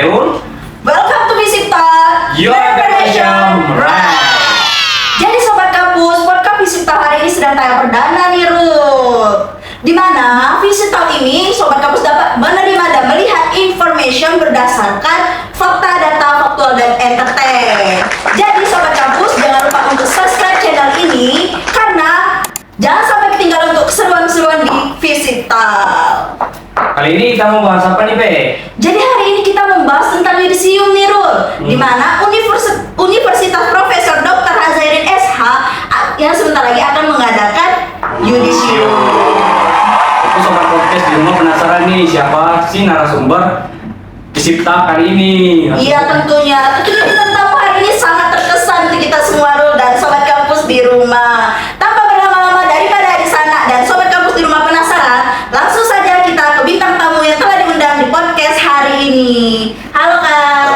Seun. Welcome to Visit Talk, Your Generation Right. Jadi Sobat Kampus, podcast Visit Talk hari ini sedang tayang perdana nih Ruth. Dimana Visit Talk ini Sobat Kampus dapat menerima dan melihat information berdasarkan fakta, data, faktual, dan entertain. Jadi Sobat Kampus jangan lupa untuk subscribe channel ini karena jangan sampai ketinggalan untuk keseruan-keseruan di Visit Talk. Kali ini kita mau bahas apa nih, Pe? Jadi hari ini kita membahas tentang yudisium nih, Rul. Di mana Universitas Profesor Dr. Hazairin SH yang sebentar lagi akan mengadakan yudisium. Aku sobat podcast di rumah penasaran nih siapa sih narasumber Visipta kali ini? Iya tentunya kita tamu hari ini sangat terkesan untuk kita semua, Rul, dan Sobat Kampus di rumah. Tanpa berlama-lama daripada di sana dan Sobat Kampus di rumah penasaran, langsung saja kita ke bintang tamu yang telah diundang di podcast hari ini. Halo Kak.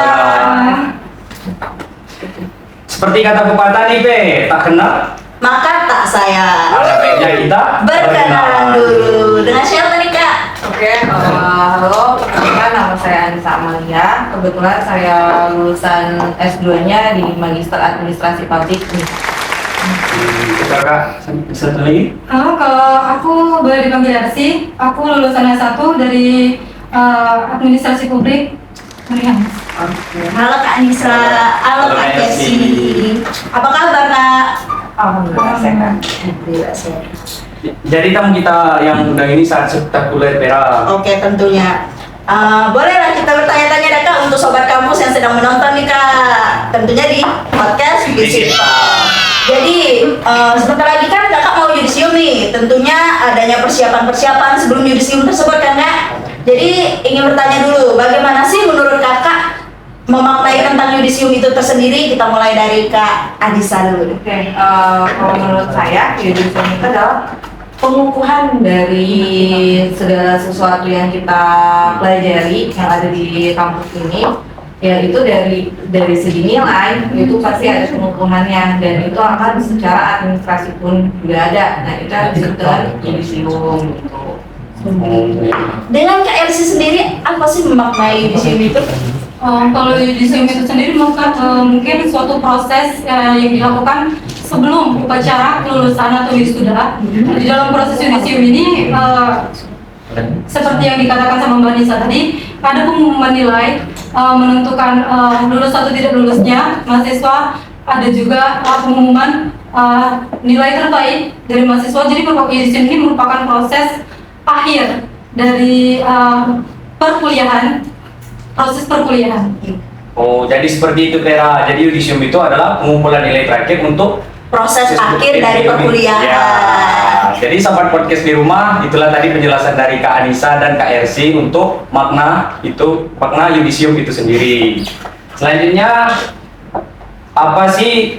Seperti kata pepatah nih, Pe, tak kenal Maka tak sayang. ada baiknya kita Berkenalan dulu. Dengan siapa nih Kak? Oke, halo, perkenalkan nama saya Anissa Amalia. Kebetulan saya lulusan S2-nya di Magister Administrasi Publik. Kakak, satu lagi? Halo, kalau aku boleh dipanggil Arsi. Aku lulusan S1 dari Administrasi Publik Merian. Oke. Halo Kak Anissa. Halo Kak Kesi. Apa kabar Kak? Alhamdulillah sehat. Alhamdulillah sehat. Jadi tamu kita yang undang ini sangat spektakuler, Pera. Oke tentunya. Bolehlah kita bertanya-tanya deh Kak untuk Sobat Kampus yang sedang menonton nih Kak. Tentunya di podcast Visipta. Jadi sebentar lagi kan Kakak mau yudisium nih. Tentunya adanya persiapan-persiapan sebelum yudisium tersebut kan Kak. Jadi ingin bertanya dulu, bagaimana sih menurut Kakak memaknai tentang yudisium itu tersendiri? Kita mulai dari Kak Adisa dulu. Oke, kalau menurut saya, yudisium itu adalah pengukuhan dari segala sesuatu yang kita pelajari yang ada di kampus ini, yaitu dari segi nilai itu pasti ada pengukuhannya, dan itu akan secara administrasi pun juga ada. Nah itu yang disebut dengan yudisium gitu. Dengan Kak Elsie sendiri, apa sih memaknai yudisium itu? Kalau yudisium itu sendiri mungkin suatu proses yang dilakukan sebelum upacara kelulusan atau wisuda. Di dalam proses yudisium ini seperti yang dikatakan sama Mbak Nisa tadi, ada pengumuman nilai menentukan lulus atau tidak lulusnya mahasiswa. Ada juga pengumuman nilai terbaik dari mahasiswa. Jadi yudisium ini merupakan proses akhir dari proses perkuliahan. Oh, jadi seperti itu, Pera. Jadi yudisium itu adalah pengumpulan nilai terakhir untuk Proses akhir dari perkuliahan. Ya. Jadi sahabat podcast di rumah, itulah tadi penjelasan dari Kak Anissa dan Kak Ersi untuk makna yudisium itu sendiri. Selanjutnya, apa sih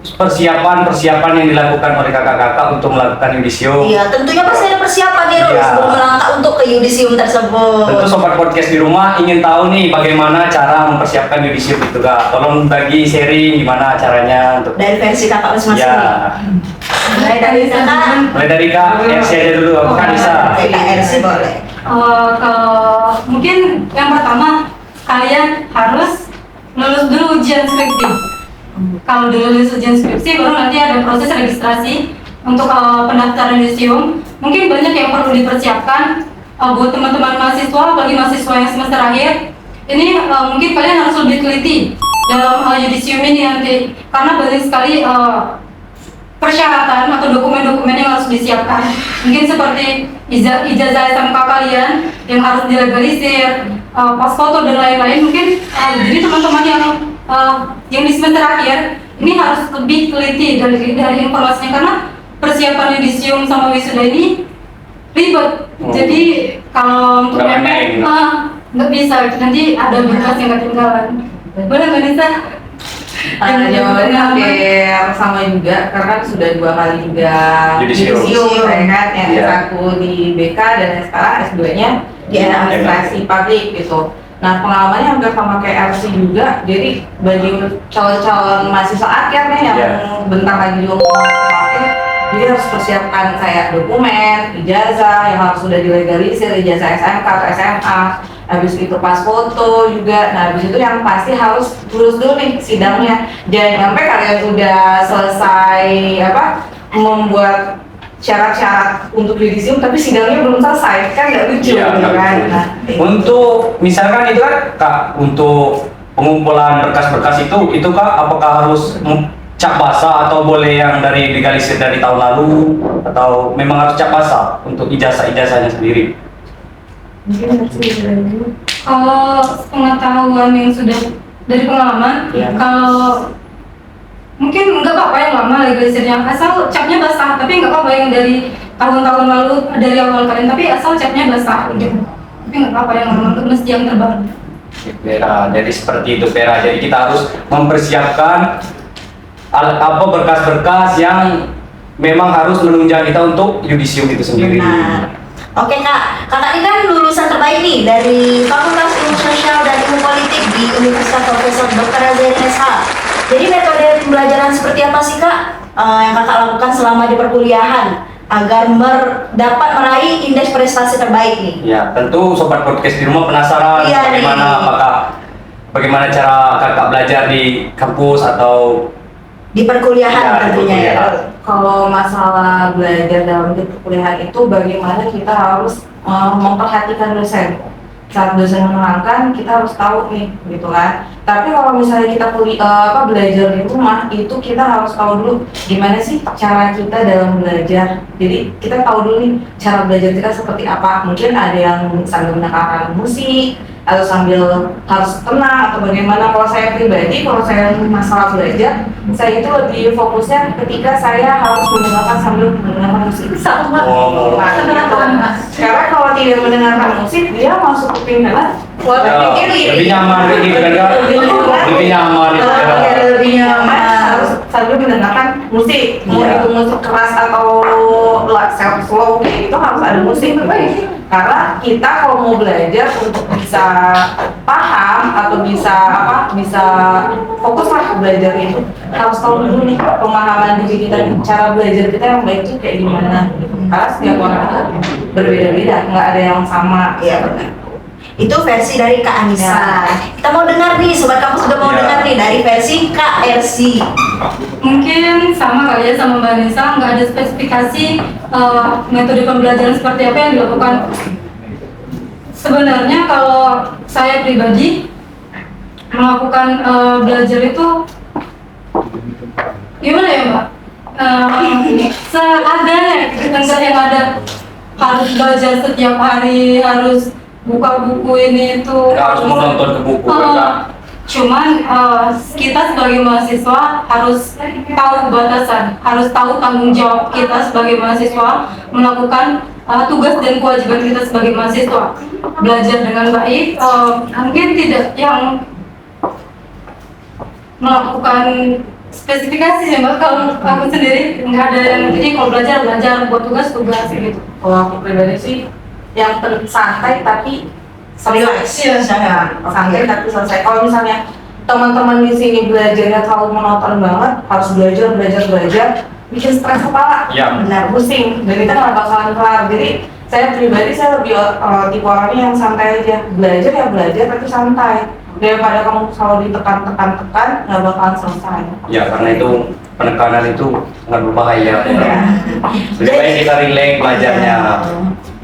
persiapan yang dilakukan oleh kakak-kakak untuk melakukan yudisium? Iya, tentunya pasti ada persiapan nih Rul, Iya. sebelum melangkah untuk ke yudisium tersebut. Tentu sobat podcast di rumah ingin tahu nih bagaimana cara mempersiapkan yudisium itu, Kak. Tolong bagi sharing gimana caranya untuk Dari versi kakak masing-masing. ya. Mulai dari kakak. Mulai dari Kak Ersi aja dulu, apa Kak Anissa? Kak Ersi boleh. Mungkin yang pertama, kalian harus lulus dulu ujian skripsi. Kalau udah lulus ujian skripsi, baru nanti ada proses registrasi untuk pendaftaran yudisium. Mungkin banyak yang perlu dipersiapkan buat teman-teman mahasiswa, bagi mahasiswa yang semester akhir. Ini mungkin kalian harus lebih teliti dalam yudisium ini nanti, karena banyak sekali persyaratan atau dokumen-dokumen yang harus disiapkan. Mungkin seperti ijazah SMK kalian yang harus dilegalisir, pas foto dan lain-lain. Mungkin jadi teman-teman yang di semester akhir ini harus lebih teliti dari informasinya, karena persiapan yudisium sama wisuda ini ribet. Jadi kalau untuk Nggak main. nggak bisa, nanti ada berkas yang ketinggalan. Boleh Mbak Nisa? Jawabannya hampir sama juga, karena sudah 2 kali juga Yudisium. saya kan, yang Iya. S1 di BK dan sekarang S2-nya di administrasi publik gitu. Nah pengalamannya hampir sama kayak RC juga, jadi bagi calon-calon mahasiswa akhir nih yang bentar lagi juga mau mahasiswa akhir, jadi harus persiapkan kayak dokumen, ijazah yang harus sudah dilegalisir, ijazah SMK atau SMA, habis itu pas foto juga. Nah habis itu yang pasti harus lulus dulu nih sidangnya. Jangan sampai kalian udah selesai membuat syarat-syarat untuk yudisium tapi sidangnya belum selesai, kan nggak lucu Iya, gitu nggak kan. lucu. Nah, Untuk misalkan itu kan Kak, untuk pengumpulan berkas-berkas itu Kak, apakah harus cap basah atau boleh yang dari legalisir dari tahun lalu, atau memang harus cap basah untuk ijazah-ijazahnya sendiri? mungkin Kalau pengetahuan yang sudah dari pengalaman, Iya. kalau mungkin nggak apa-apa yang lama legalisirnya, asal capnya basah. Tapi nggak apa-apa yang dari tahun-tahun lalu, dari awal kalian, tapi asal capnya basah gitu. Tapi nggak apa-apa yang lama, mesti yang terbaru. Vera, jadi seperti itu Vera. Jadi kita harus mempersiapkan berkas-berkas yang memang harus menunjang kita untuk yudisium itu sendiri. Benar. Oke Kak, Kakak ini kan lulusan terbaik nih dari Fakultas Ilmu Sosial dan Ilmu Politik di Universitas Profesor Dr. Azhari SH. Jadi metode pembelajaran seperti apa sih Kak yang Kakak lakukan selama di perkuliahan agar dapat meraih indeks prestasi terbaik nih? Ya, tentu sobat podcast di rumah penasaran Iya, bagaimana cara Kakak belajar di kampus atau Di perkuliahan Ya, di tentunya ya. perkuliahan. kalau masalah belajar dalam perkuliahan itu bagaimana kita harus memperhatikan dosen. Saat dosen menerangkan kita harus tahu nih gitu kan. Tapi kalau misalnya kita belajar di rumah itu kita harus tahu dulu gimana sih cara kita dalam belajar. Jadi kita tahu dulu nih cara belajar kita seperti apa. Mungkin ada yang sambil mendengarkan musik atau sambil harus tenang atau bagaimana. Kalau saya pribadi, kalau saya masalah belajar, saya itu lebih fokusnya ketika saya harus mendengarkan sambil mendengarkan musik. Sama. Oh. Karena kalau tidak mendengarkan musik, dia masuk kuping kanan, keluar Ya, kuping kiri. lebih nyaman gitu kan Kak? Lebih nyaman itu Kalau kan? kayak lebih nyaman harus sambil mendengarkan musik. Mau Iya. itu musik keras atau slow kayak gitu harus ada musik. Karena kita kalau mau belajar untuk bisa paham atau bisa fokus lah belajar itu harus tahu dulu nih pemahaman diri kita, cara belajar kita yang baik itu kayak gimana. Karena setiap orang itu berbeda-beda, nggak ada yang sama. Iya benar. Itu versi dari Kak Anissa. Ya. Kita mau dengar nih, sobat kampus sudah mau Ya. dengar nih dari versi Kak Ersi. Mungkin sama kali ya sama Mbak Nisa, nggak ada spesifikasi metode pembelajaran seperti apa yang dilakukan. Sebenarnya kalau saya pribadi melakukan belajar itu gimana ya Mbak? Seadanya, enggak yang ada harus belajar setiap hari, harus buka buku ini itu. Harus menonton ke buku kan Kak? Cuman kita sebagai mahasiswa harus tahu batasan, harus tahu tanggung jawab kita sebagai mahasiswa melakukan tugas dan kewajiban kita sebagai mahasiswa. Belajar dengan baik, mungkin tidak yang melakukan spesifikasi ya Mbak. Kalau aku sendiri nggak ada yang jadi kalau belajar buat tugas gitu. Kalau aku pribadi sih yang santai tapi Relax. Iya, santai tapi selesai. Kalau misalnya teman-teman di sini belajarnya terlalu monoton banget, harus belajar, bikin stres kepala, Iya. benar pusing, dan itu nggak bakalan kelar. Jadi saya pribadi saya lebih tipe orangnya yang santai aja, belajar tapi santai. Daripada kamu selalu ditekan, nggak bakalan selesai. Ya, karena itu penekanan itu sangat berbahaya. Lebih baik kita relax belajarnya.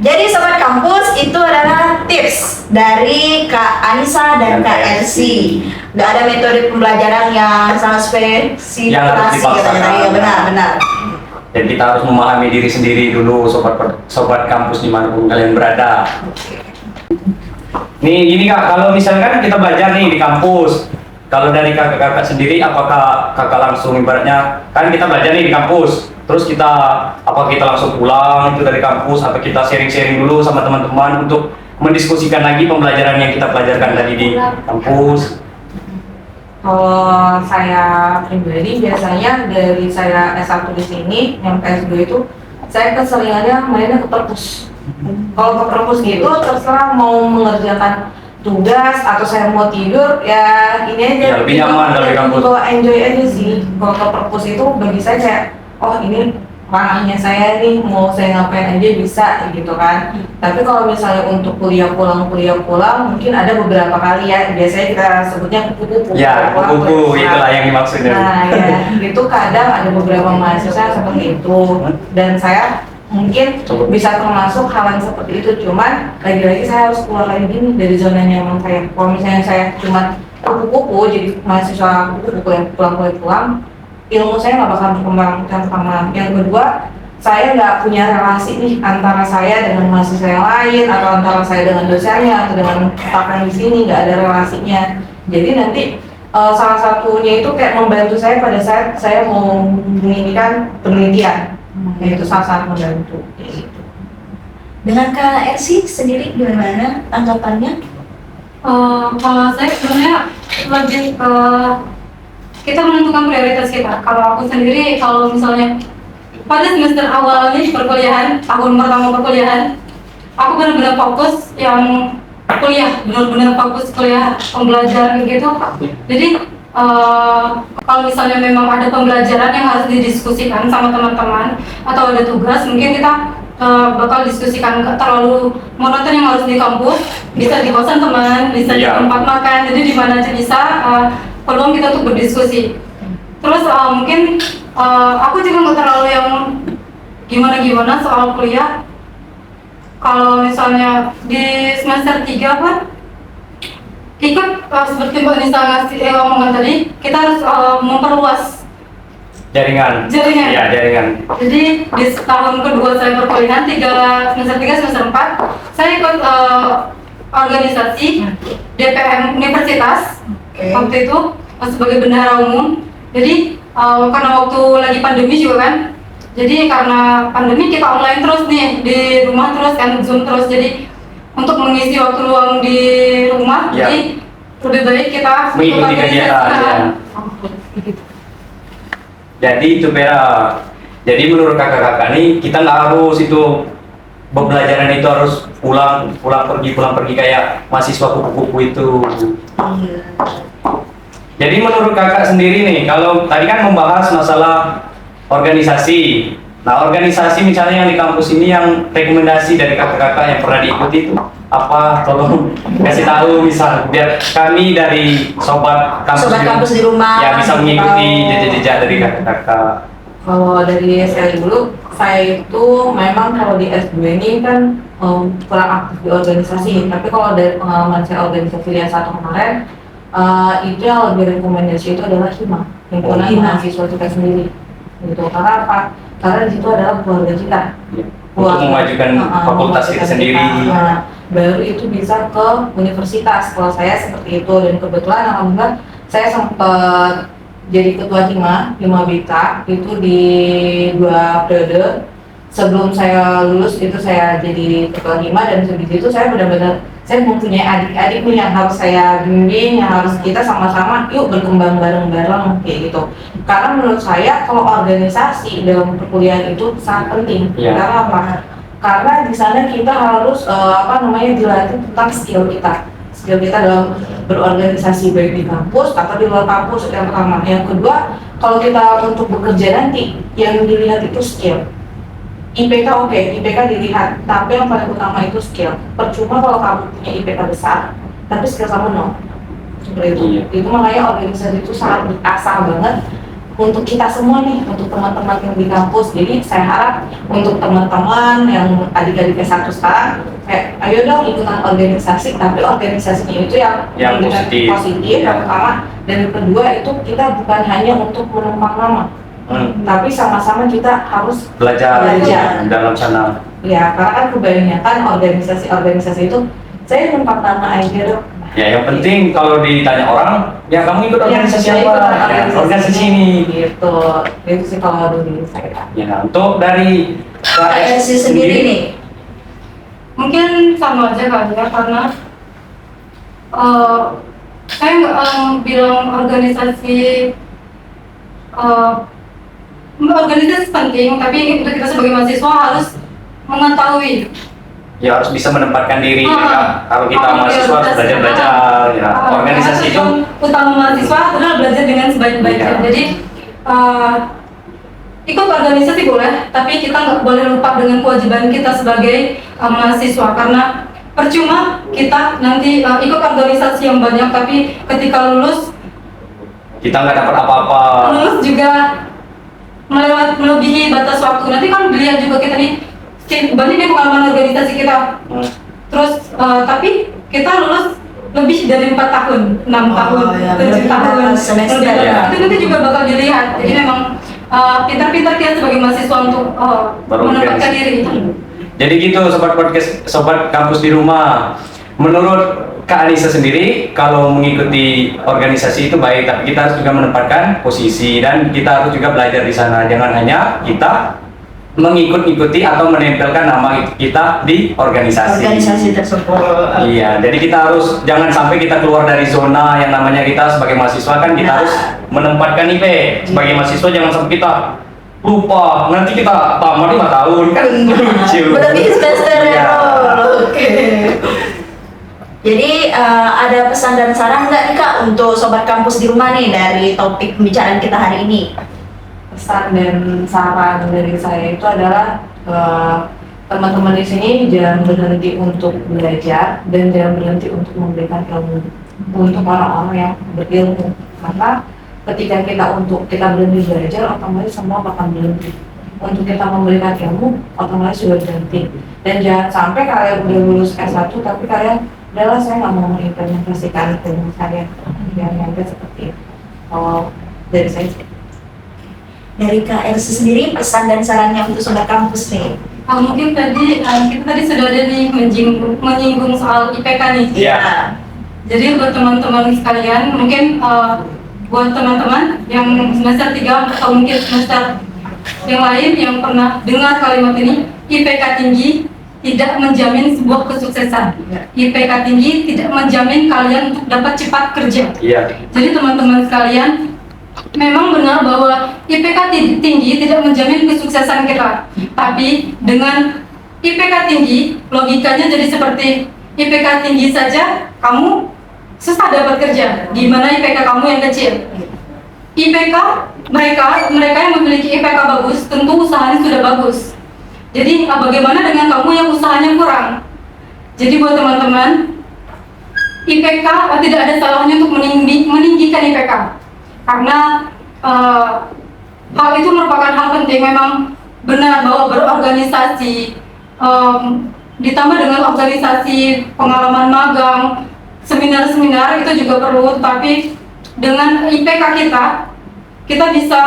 Jadi sobat kampus itu adalah tips dari Kak Anissa dan Kak Ersi. Nggak ada metode pembelajaran yang sangat spesifikasi. Yang harus dipaksakan. Iya benar. Dan kita harus memahami diri sendiri dulu, sobat kampus dimanapun kalian berada. Nih gini Kak, kalau misalkan kita belajar nih di kampus, kalau dari kakak-kakak sendiri, apakah kakak langsung ibaratnya, kan kita belajar nih di kampus, terus kita langsung pulang itu dari kampus, atau kita sharing-sharing dulu sama teman-teman untuk mendiskusikan lagi pembelajaran yang kita pelajarkan tadi di kampus? Kalau saya pribadi biasanya dari saya S1 di sini yang S2 itu saya keseringannya mainnya ke perpus. Kalau ke perpus gitu terserah mau mengerjakan tugas atau saya mau tidur ya ini aja. Ya, lebih nyaman kalau di kampus. Kalau enjoy aja sih. Kalau ke perpus itu bagi saya kayak oh ini ranahnya saya nih, mau saya ngapain aja bisa gitu kan. Tapi kalau misalnya untuk kuliah pulang mungkin ada beberapa kali ya, biasanya kita sebutnya kupu-kupu. Ya, kupu-kupu itulah yang dimaksudnya. Nah ya, itu kadang ada beberapa mahasiswa seperti itu, dan saya mungkin bisa termasuk hal yang seperti itu. Cuman lagi-lagi saya harus keluar lagi nih dari zona nyaman saya. Kalau misalnya saya cuma kupu-kupu, jadi mahasiswa kupu-kupu yang pulang, ilmu saya nggak bakal berkembang. Yang pertama. Yang kedua, saya nggak punya relasi nih antara saya dengan mahasiswa yang lain, atau antara saya dengan dosennya, atau dengan staf yang di sini, nggak ada relasinya. Jadi nanti salah satunya itu kayak membantu saya pada saat saya mau menginginkan penelitian. Itu salah satu membantu. Gitu. Dengan Kak Ersi sendiri gimana tanggapannya? Kalau saya sebenarnya lebih ke kita menentukan prioritas kita. Kalau aku sendiri, kalau misalnya pada semester awal nih perkuliahan, tahun pertama perkuliahan, aku benar-benar fokus yang kuliah, benar-benar fokus kuliah, pembelajaran gitu. Jadi kalau misalnya memang ada pembelajaran yang harus didiskusikan sama teman-teman atau ada tugas, mungkin kita bakal diskusikan, nggak terlalu monoton yang harus di kampus, bisa di kosan teman, bisa di tempat makan, jadi di mana aja bisa, peluang kita untuk berdiskusi. Terus mungkin aku juga nggak terlalu yang gimana-gimana soal kuliah. Kalau misalnya di semester 3 kan ikut seperti Mbak Nisa ngasih omongan tadi, kita harus memperluas Jaringan. Ya, jaringan. Jadi di tahun kedua saya perkuliahan, semester 3, semester 4, saya ikut organisasi DPM Universitas. Waktu itu sebagai bendahara umum. Jadi karena waktu lagi pandemi juga kan, jadi karena pandemi kita online terus nih, di rumah terus kan, Zoom terus. Jadi untuk mengisi waktu luang di rumah, jadi lebih baik kita mengikuti kegiatan. Jadi itu Vera. Jadi menurut kakak-kakak nih, kita nggak harus itu pembelajaran itu harus pulang pergi kayak mahasiswa kupu-kupu itu. Jadi menurut kakak sendiri nih, kalau tadi kan membahas masalah organisasi. Nah, organisasi misalnya yang di kampus ini yang rekomendasi dari kakak-kakak yang pernah diikuti itu apa? Tolong kasih tahu misal biar kami dari sobat kampus di rumah ya bisa mengikuti jejak-jejak dari kakak-kakak. Kalau dari saya dulu, saya itu memang kalau di S2 ini kan kurang aktif di organisasi. Tapi kalau dari pengalaman saya organisasi yang satu kemarin, itu yang lebih rekomendasi itu adalah himpunan mahasiswa kita sendiri. Gitu. Karena apa? Karena di situ adalah keluarga kita. Untuk memajukan fakultas kita sendiri. Baru itu bisa ke universitas. Kalau saya seperti itu, dan kebetulan alhamdulillah saya sempat jadi ketua hima BK itu di 2 periode. Sebelum saya lulus itu saya jadi ketua hima, dan sebelum itu saya benar-benar saya mempunyai adik-adik nih yang harus saya bimbing, yang harus kita sama-sama yuk berkembang bareng-bareng kayak gitu. Karena menurut saya kalau organisasi dalam perkuliahan itu sangat penting. Karena apa? Karena di sana kita harus dilatih tentang skill kita dalam berorganisasi baik di kampus atau di luar kampus. Yang pertama. Yang kedua, kalau kita untuk bekerja nanti yang dilihat itu skill. IPK IPK dilihat, tapi yang paling utama itu skill. Percuma kalau kamu punya IPK besar, tapi skill kamu nol. Seperti itu. Itu makanya organisasi itu sangat diasah banget untuk kita semua nih, untuk teman-teman yang di kampus. Jadi saya harap untuk teman-teman yang adik-adik S1 sekarang, ayo dong ikutan organisasi, tapi organisasinya itu yang positif yang pertama. Dan yang kedua itu kita bukan hanya untuk menumpang nama, tapi sama-sama kita harus belajar dalam sana. Ya, karena kan kebanyakan organisasi itu saya numpang nama aja dong. Ya, yang penting kalau ditanya orang, ya kamu ikut organisasi apa? Organisasi ini. Gitu. Itu sih kalau dari saya. Ya, untuk dari KRC sendiri nih, mungkin sama aja kali ya, karena saya nggak bilang organisasi penting, tapi untuk kita sebagai mahasiswa harus mengetahui. Ya, harus bisa menempatkan diri. Kalau kita mahasiswa harus belajar. Ya, organisasi itu utama mahasiswa adalah belajar dengan sebaik-baiknya. Jadi ikut organisasi boleh, tapi kita nggak boleh lupa dengan kewajiban kita sebagai mahasiswa, karena percuma kita nanti ikut organisasi yang banyak, tapi ketika lulus Kita nggak dapat apa-apa. lulus juga melebihi batas waktu. Nanti kan dilihat juga kita nih banyak nih pengalaman organisasi kita. Terus tapi kita lulus lebih dari 4 tahun, 6 tahun, ya, 7 tahun, semester, lebih ya. itu nanti juga bakal dilihat. Jadi memang pintar-pintar kita sebagai mahasiswa untuk menempatkan diri. Jadi gitu sobat podcast, sobat kampus di rumah. Menurut Kak Anissa sendiri, kalau mengikuti organisasi itu baik, tapi kita harus juga menempatkan posisi dan kita harus juga belajar di sana. Jangan hanya kita mengikut-ikuti atau menempelkan nama kita di organisasi tersebut. Iya, jadi kita harus jangan sampai kita keluar dari zona yang namanya kita sebagai mahasiswa kan kita Nah. harus menempatkan IP sebagai mahasiswa. Jangan sampai kita lupa nanti kita tamat 5 tahun kan lucu. Berlebih semester Iya. ya. Oke. Jadi ada pesan dan saran nggak nih Kak untuk sobat kampus di rumah nih dari topik pembicaraan kita hari ini? Pesan dan saran dari saya itu adalah teman-teman di sini jangan berhenti untuk belajar dan jangan berhenti untuk memberikan ilmu untuk orang-orang yang berilmu. Karena ketika kita berhenti belajar, otomatis semua bakal berhenti. Untuk kita memberikan ilmu, otomatis juga berhenti. Dan jangan sampai kalian udah lulus S1 tapi kalian adalah saya nggak mau mengimplementasikan ilmu saya. Yang nyampe seperti itu. Kalau dari saya Dari Kak Elsie sendiri pesan dan sarannya untuk sobat kampus nih. Mungkin tadi kita tadi sudah ada nih menyinggung soal IPK nih. Iya. Jadi buat teman-teman sekalian, mungkin buat teman-teman yang semester 3 atau mungkin semester yang lain yang pernah dengar kalimat ini, IPK tinggi tidak menjamin sebuah kesuksesan. IPK tinggi tidak menjamin kalian untuk dapat cepat kerja. Iya. Jadi teman-teman sekalian, memang benar bahwa IPK tinggi tidak menjamin kesuksesan kita. Tapi dengan IPK tinggi, logikanya jadi seperti IPK tinggi saja kamu susah dapat kerja. Gimana IPK kamu yang kecil? IPK mereka yang memiliki IPK bagus, tentu usahanya sudah bagus. Jadi bagaimana dengan kamu yang usahanya kurang? Jadi buat teman-teman, IPK tidak ada salahnya untuk meninggikan IPK. Karena hal itu merupakan hal penting. Memang benar bahwa berorganisasi ditambah dengan organisasi pengalaman magang, seminar-seminar itu juga perlu. Tapi dengan IPK kita bisa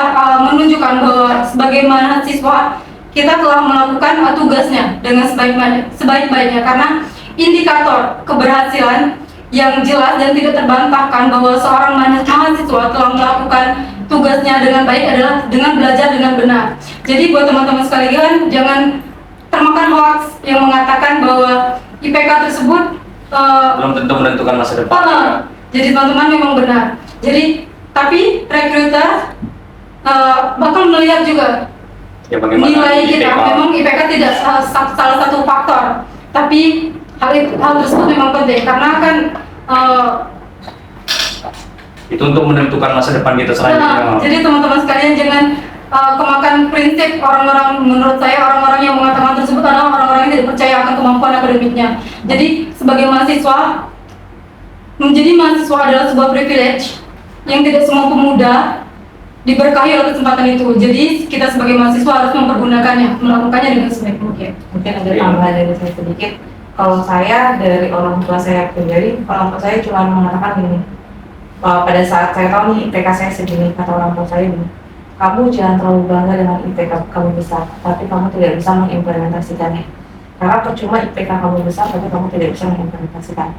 menunjukkan bahwa sebagai mahasiswa kita telah melakukan tugasnya dengan sebaik-baiknya. Karena indikator keberhasilan yang jelas dan tidak terbantahkan bahwa seorang mahasiswa telah melakukan tugasnya dengan baik adalah dengan belajar dengan benar. Jadi buat teman-teman sekalian, jangan termakan hoax yang mengatakan bahwa IPK tersebut Belum tentu menentukan masa depan. jadi teman-teman memang benar. Jadi tapi recruiter bakal melihat juga Ya bagaimana nilai kita. IPK. Memang IPK tidak salah satu faktor, tapi hal tersebut memang penting karena kan Itu untuk menentukan masa depan kita selanjutnya. jadi teman-teman sekalian jangan kemakan prinsip orang-orang. Menurut saya orang-orang yang mengatakan tersebut adalah orang-orang yang tidak percaya akan kemampuan akademiknya. Jadi sebagai mahasiswa, menjadi mahasiswa adalah sebuah privilege yang tidak semua pemuda diberkahi oleh kesempatan itu. Jadi kita sebagai mahasiswa harus mempergunakannya, melakukannya dengan sebaik mungkin. mungkin ada tambahan dari saya sedikit. Kalau saya dari orang tua saya pribadi, orang tua saya cuma mengatakan gini, pada saat saya tahu nih IPK saya segini, kata orang tua saya gini, kamu jangan terlalu bangga dengan IPK kamu besar, tapi kamu tidak bisa mengimplementasikannya. Karena percuma IPK kamu besar, tapi kamu tidak bisa mengimplementasikan.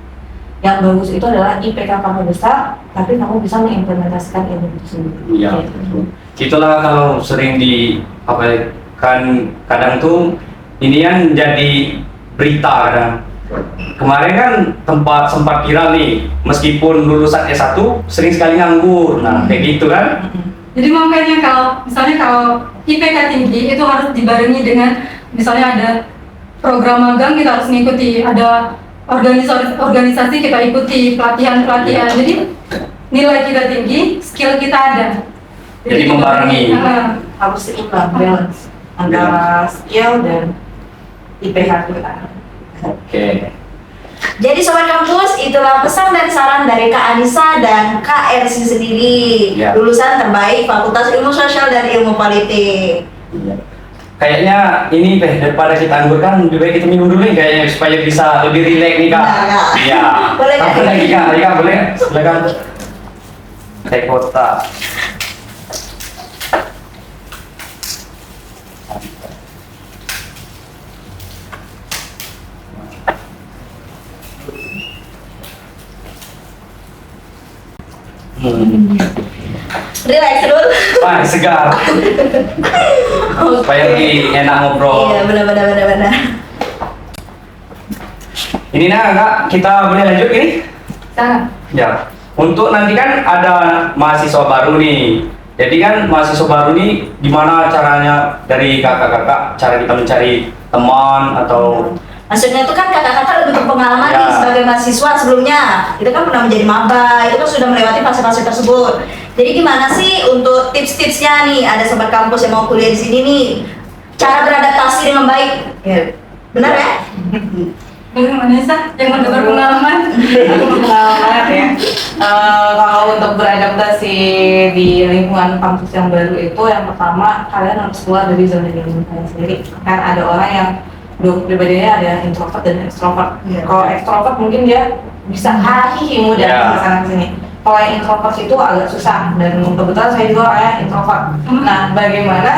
Yang bagus itu adalah IPK kamu besar, tapi kamu bisa mengimplementasikan ilmu itu sendiri. Iya. Itulah kalau sering kan kadang tuh ini yang jadi berita kadang. Kemarin kan sempat viral nih, meskipun lulusan S1 sering sekali nganggur. Nah, kayak gitu kan. Jadi makanya kalau IPK tinggi itu harus dibarengi dengan misalnya ada program magang kita harus mengikuti, ada organisasi kita ikuti, pelatihan. Jadi nilai kita tinggi, skill kita ada. Jadi kita membarengi. harus seimbang, balance antara skill dan IPH kita. Oke. Jadi Sobat Kampus, itulah pesan dan saran dari Kak Anissa dan Kak Ersi sendiri, Ya. lulusan terbaik Fakultas Ilmu Sosial dan Ilmu Politik. Iya. Kayaknya ini teh daripada kita anggur kan lebih baik kita minum dulu nih kayaknya supaya bisa lebih rileks nih Kak. Nah, Kak. Iya. Boleh, Kak? Apa lagi Kak? Iya boleh. Silakan. Teh kota. Relax dulu. Wah, segar. Supaya lebih enak ngobrol. Iya, benar. Ini nah Kak, kita boleh lanjut ini? Sangat. Ya. Untuk nanti kan ada mahasiswa baru nih. Jadi kan mahasiswa baru nih gimana caranya dari kakak-kakak cara kita mencari teman atau Maksudnya itu kan kakak-kakak lebih berpengalaman Ya. nih sebagai mahasiswa sebelumnya. Itu kan pernah menjadi maba, itu kan sudah melewati fase-fase tersebut. Jadi gimana sih untuk tips-tipsnya nih? Ada Sobat Kampus yang mau kuliah di sini nih, cara beradaptasi dengan baik. Ya. Benar ya? Bagaimana sih yang udah berpengalaman? Aku berpengalaman ya. Kalau untuk beradaptasi di lingkungan kampus yang baru itu, yang pertama kalian harus keluar dari zona nyaman kalian sendiri. Kan ada orang yang dua pribadinya, ada yang introvert dan extrovert. Iya. Kalau extrovert mungkin dia bisa hahihi mudah Iya. ke sana sini. Kalau yang introvert itu agak susah, dan kebetulan saya juga orangnya introvert. Nah, bagaimana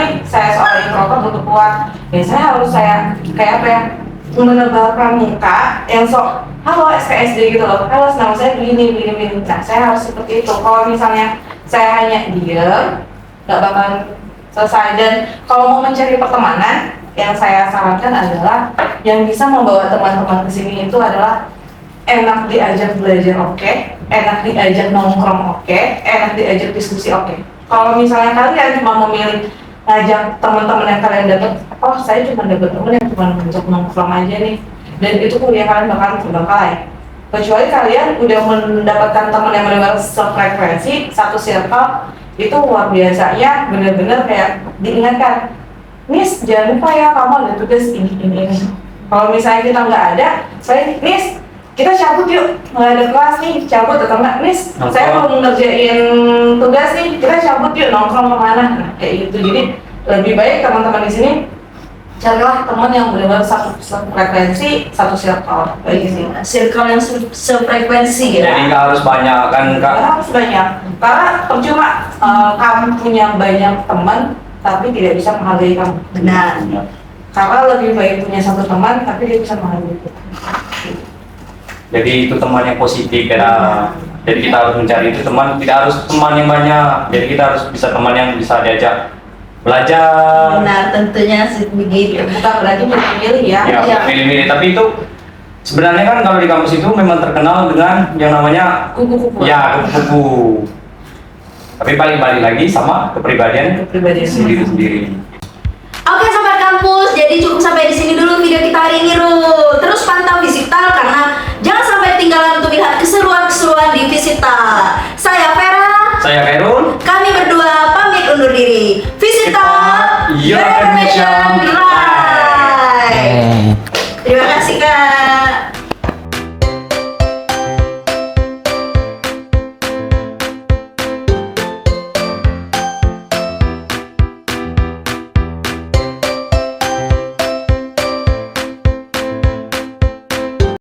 nih saya seorang introvert untuk keluar? Ya saya kayak apa ya? Menebalkan muka yang sok halo SKSD gitu loh, halo nama saya begini. Nah, saya harus seperti itu. Kalau misalnya saya hanya diam, nggak bakalan selesai. Dan kalau mau mencari pertemanan, yang saya sarankan adalah yang bisa membawa teman-teman ke sini itu adalah enak diajak belajar oke, enak diajak nongkrong oke, enak diajak diskusi oke. Kalau misalnya kalian cuma memilih ngajak teman-teman yang kalian dapat, oh saya cuma dapat teman yang cuma ngajak nongkrong aja nih, dan itu kuliah kalian bakalan terbengkalai. Kecuali kalian udah mendapatkan teman yang benar-benar sefrekuensi, satu circle, itu luar biasanya, benar-benar kayak diingatkan, Nis jangan lupa ya kamu ada tugas ini. Kalau misalnya kita nggak ada, saya Nis kita cabut yuk, nggak ada kelas nih, cabut atau enggak, Nis saya belum ngerjain tugas nih, kita cabut yuk nongkrong kemana, nah kayak gitu. Jadi lebih baik teman-teman di sini carilah teman yang benar-benar satu frekuensi, satu circle, kayak gitu. Circle yang sefrekuensi ya. jadi nggak harus banyak kan Kak? Harus banyak, karena percuma kamu punya banyak teman tapi tidak bisa menghargai kamu. Benar. Karena lebih baik punya satu teman tapi dia bisa menghargai kita. Jadi itu teman yang positif ya. Jadi kita harus mencari itu teman, tidak harus teman yang banyak. Jadi kita harus bisa teman yang bisa diajak belajar. Benar, tentunya sih begitu. Bukan berarti milih-milih ya. Ya, Iya. milih-milih. Tapi itu sebenarnya kan kalau di kampus itu memang terkenal dengan yang namanya Kupu-kupu. ya kupu-kupu. Tapi paling balik lagi sama kepribadian Kepribadian sendiri-sendiri. Oke Sobat Kampus, jadi cukup sampai di sini dulu video kita hari ini, Terus pantau Visital karena jangan sampai tinggalan untuk lihat keseruan-keseruan di Visital. Saya Vera, Saya Khairul. kami berdua pamit undur diri. Visital, Your Admission Live. Terima kasih Kak.